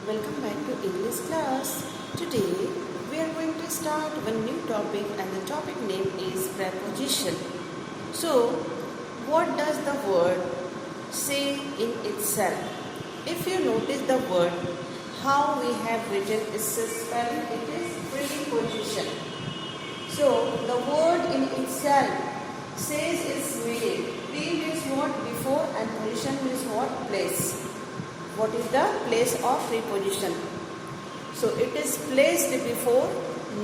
welcome back to English class. Today we are going to start one new topic and the topic name is preposition. So what does the word say in itself? If you notice the word, how we have written its spelling, it is preposition. So the word in itself says its meaning. Pre means what? Before, and position means what? Place. What is the place of preposition? So it is placed before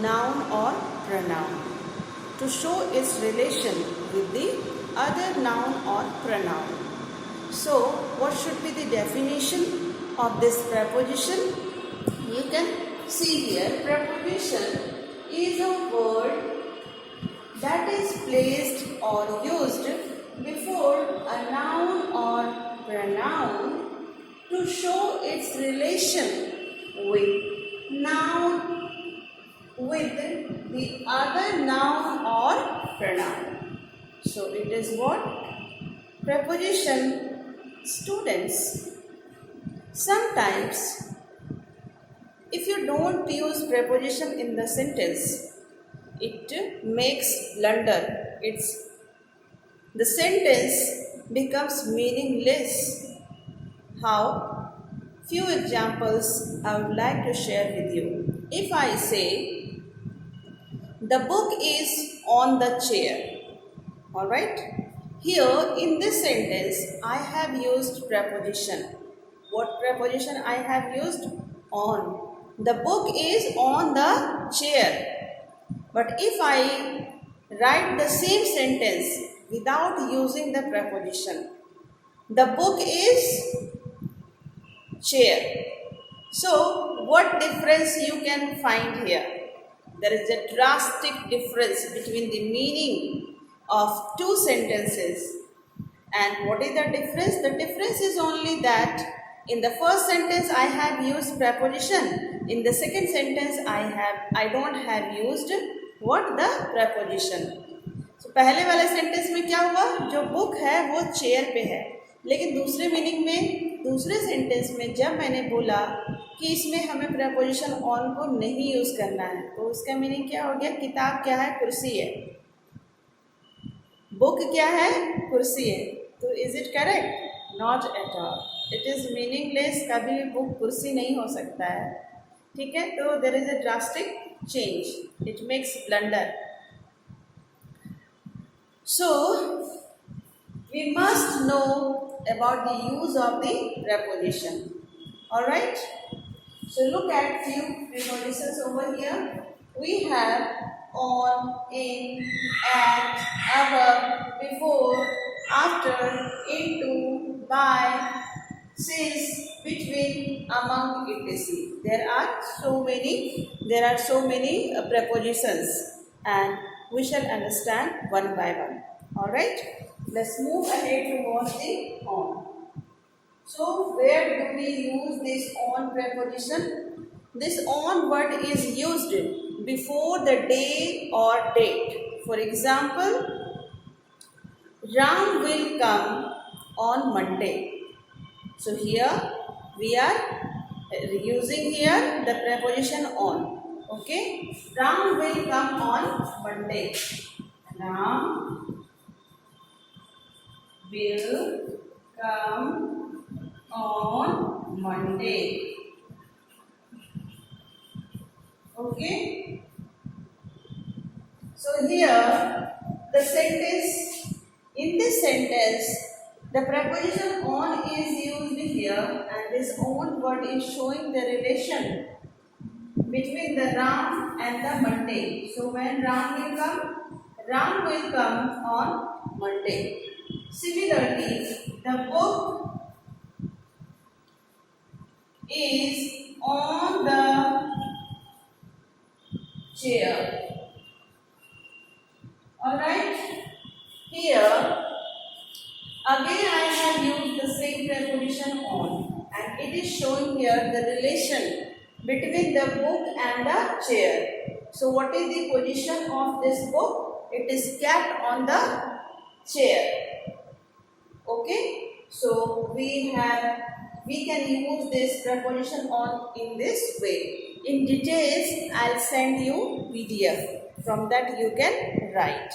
noun or pronoun to show its relation with the other noun or pronoun. So what should be the definition of this preposition? You can see here, preposition is a word that is placed or used before a noun or pronoun to show its relation with the other noun or pronoun. So it is what? Preposition. Students, sometimes if you don't use preposition in the sentence, it makes blunder. The sentence becomes meaningless. How? Few examples I would like to share with you. If I say, the book is on the chair. Alright? Here in this sentence, I have used preposition. What preposition I have used? On. The book is on the chair. But if I write the same sentence without using the preposition, the book is chair. So what difference you can find here? There is a drastic difference between the meaning of two sentences. And what is the difference? The difference is only that in the first sentence I have used preposition. In the second sentence I don't have used what? The preposition. So पहले वाले sentence में क्या हुआ? जो book है वो chair पे है, लेकिन दूसरे मीनिंग में, दूसरे सेंटेंस में जब मैंने बोला कि इसमें हमें preposition on को नहीं यूज़ करना है, तो उसका मीनिंग क्या हो गया? किताब क्या है? कुर्सी है. बुक क्या है? कुर्सी है. तो is it correct? Not at all. It is meaningless. कभी भी बुक कुर्सी नहीं हो सकता है. ठीक है. तो there is a drastic change. It makes blunder. So we must know about the use of the preposition. Alright. So look at few prepositions over here. We have on, in, at, above, before, after, into, by, since, between, among, etc. There are so many prepositions, and we shall understand one by one. Alright, let's move ahead towards the on. So where do we use this on preposition? This on word is used before the day or date. For example, Ram will come on Monday. So here we are using here the preposition on. Okay, Ram will come on Monday. Ram will come on Monday. Okay. So here the sentence, in this sentence the preposition on is used here, and this on word is showing the relation between the Ram and the Monday. So when Ram will come on Monday. Similarly, the book is on the chair. Alright. Here again I have used the same preposition on, and it is showing here the relation between the book and the chair. So what is the position of this book? It is kept on the chair. Okay. So we have we can use this preposition on in this way. In details, I'll send you PDF. From that you can write,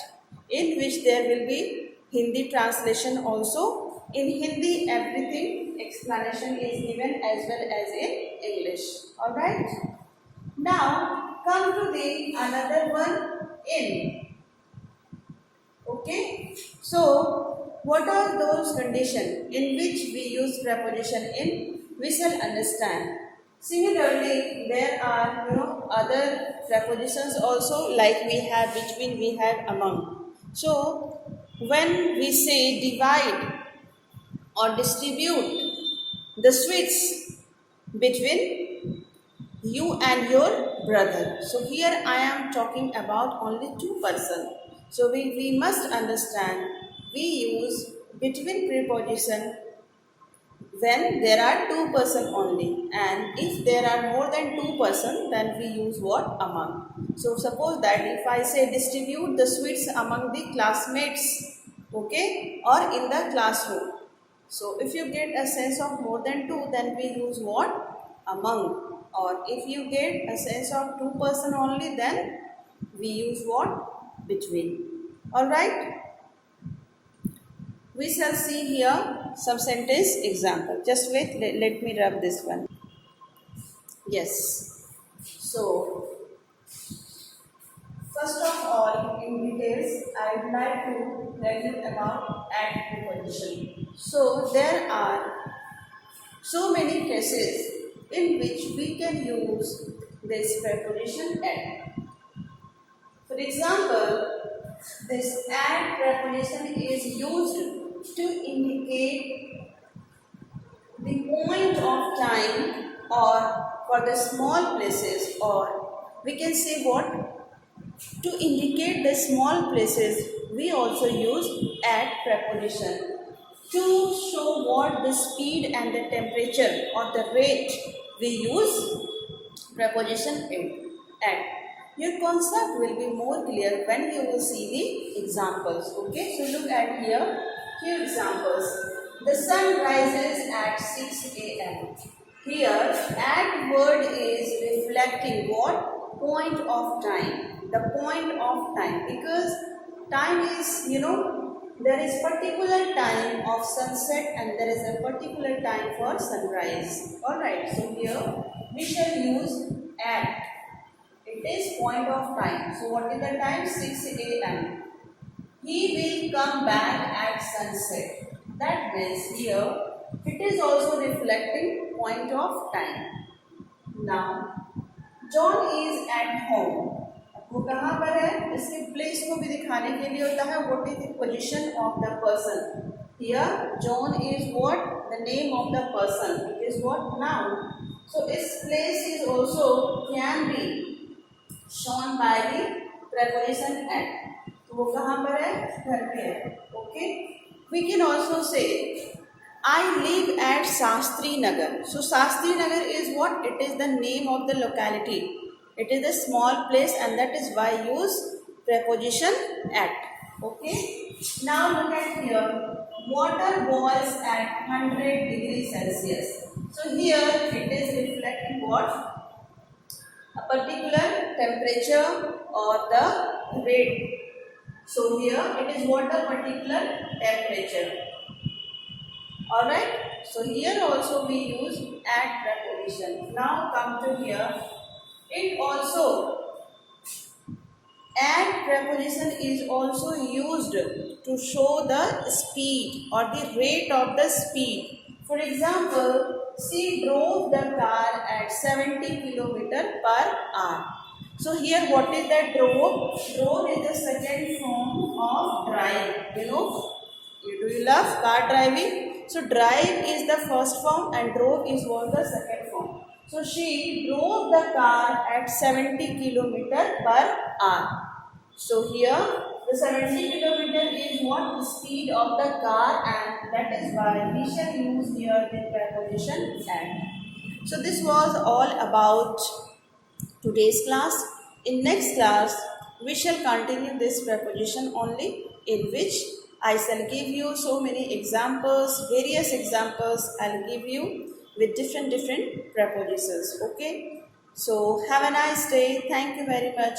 in which there will be Hindi translation also. In Hindi, everything explanation is given as well as in English. Alright. Now come to the another one, in. Okay. So what are those conditions in which we use preposition in? We shall understand. Similarly, there are other prepositions also, like we have between, we have among. So when we say divide or distribute the sweets between you and your brother. So here I am talking about only two persons. So we must understand, we use between preposition when there are two persons only, and if there are more than two persons, then we use what? Among. So suppose that if I say distribute the sweets among the classmates, okay, or in the classroom. So if you get a sense of more than two, then we use what? Among. Or if you get a sense of two person only, then we use what? Between. Alright. We shall see here some sentence example. Just wait, let me rub this one. Yes. So, first of all, in details, I would like to tell you about at preposition. So, there are so many cases in which we can use this preposition at. For example, this at preposition is used to indicate the point of time, or for the small places, or we can say what? To indicate the small places, we also use at preposition to show what the speed and the temperature or the rate, we use preposition at. Your concept will be more clear when you will see the examples. Okay, so look at here. Few examples. The sun rises at 6 a.m. Here, at word is reflecting what? Point of time. The point of time, because time is, there is particular time of sunset and there is a particular time for sunrise. Alright, so here we shall use at. It is point of time. So what is the time? 6 a.m. He will come back at sunset. That means here it is also reflecting point of time. Now John is at home. वो कहाँ पर है? इसके place को भी दिखाने के लिए होता है what is the position of the person. Here John is what? The name of the person. It is what? Noun. So its place is also can be shown by the preposition at. तो वो कहाँ पर है? घर पे है. Okay. We can also say I live at Shastri Nagar. So Shastri Nagar is what? It is the name of the locality. It is a small place, and that is why I use preposition at. Okay. Now look at here. Water boils at 100 degrees Celsius. So here it is reflecting what? A particular temperature or the rate. So here it is what? A particular temperature. Alright. So here also we use at preposition. Now come to here. It also, at preposition is also used to show the speed or the rate of the speed. For example, she drove the car at 70 km per hour. So here what is that drove? Drove is the second form of drive. Do you love car driving? So drive is the first form and drove is what the second form. So she drove the car at 70 km per hour. So here the 70 km is what? The speed of the car, and that is why we shall use here the preposition at. So this was all about today's class. In next class we shall continue this preposition only, in which I shall give you so many examples, various examples I will give you. with different prepositions. Okay, so have a nice day. Thank you very much.